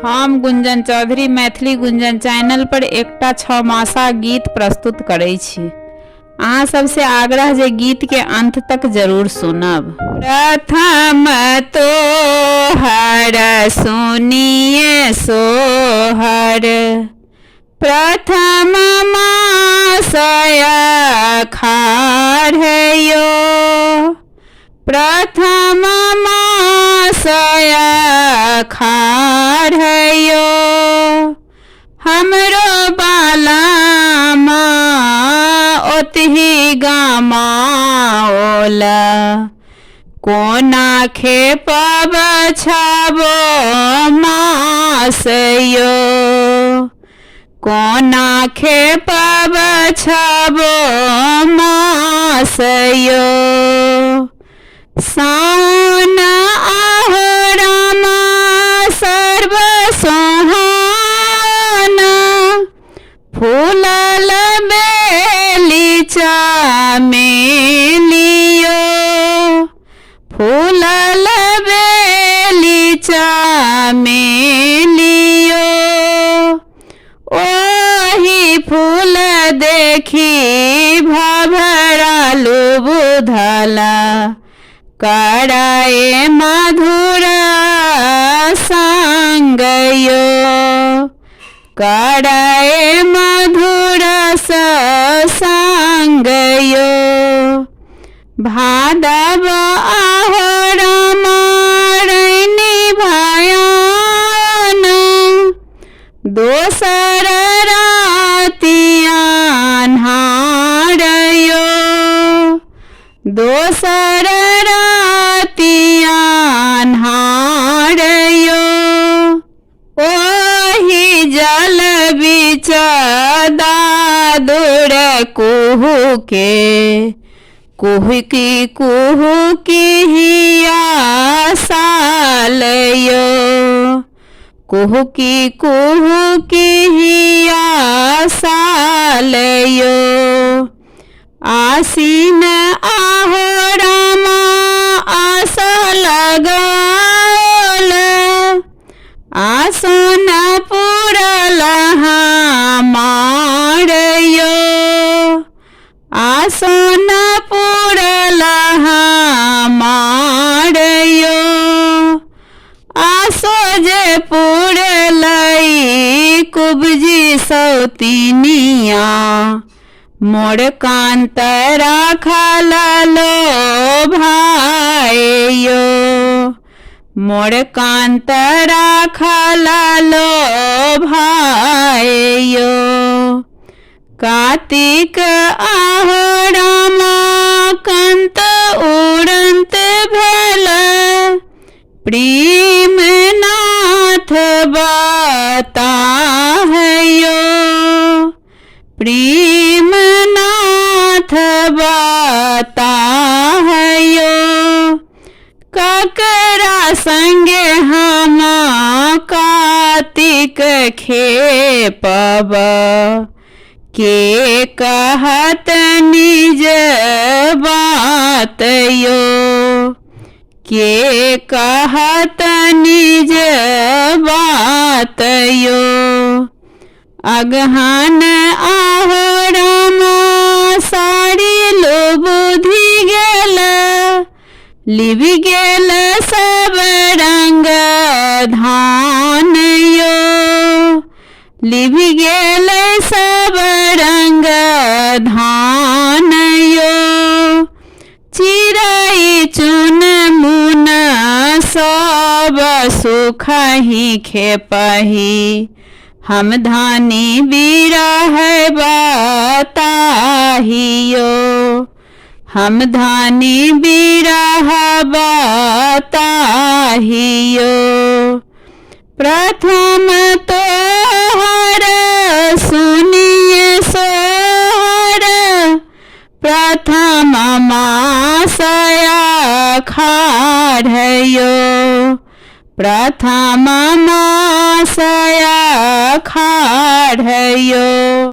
हम गुंजन चौधरी मैथिली गुंजन चैनल पर एकटा छमासा गीत प्रस्तुत करै छी। अहाँ सबसे आग्रह जे गीत के अंत तक जरूर सुनब। प्रथम तोहर सुनिए सोहर, प्रथम मासय खाढ़यो, प्रथम मासय खाढ़यो, हमरो बालामा ओतहि गामाओला, कोना खेपब छबो मासयो, कोना खेपब छबो मासयो, सावन आहोरमा सर्व सोहाना, फूलल बेली चमेलियो, फूलल बेली चमेलियो, ओही फूल देखी भभरालु बुधला, कराए मधुर संगयो, कराए मधुर संगयो, भादव आहोरमा रैनी भयान, दोसर राति अन्हारयो, दोसर राति अन्हारयो, ओही जल बिच दादुर कुहुके, कुहुकी कुहुकी हिया सालयो, कुहुकी कुहुकी हिया सालयो, आसीन आहोरमा आस लगाल, आसन पुरल हमारयो, आसन पुरल हमारयो, आसो जे पुरलई कुबजी सौतिनिया, मोर कांत राखल लो भाइयो, मोर कांत राखल लो भाइयो, कार्तिक आहोरमा कंत उड़ंत भेल, प्रेम नाथ बताहयो, प्रेम नाथ बताहयो, ककरा संगे हम कार्तिक खेपब, के कहत निज बातयो, के कहत निज बातयो, अगहन आहोरमा साड़ी लो बुद्धि गेल, लिबि गेल सब रंग धानयो, लिबि गेल सब रंग धानयो, चिड़ै चुन मुन सब सुखहि खेपहि, हम धानी बिरह बताहियो, हम धानी बिरह बताहियो, प्रथम तोहर सुनिए सोहर, प्रथम मासय खाढ़यो, प्रथम मासय खाढ़यो।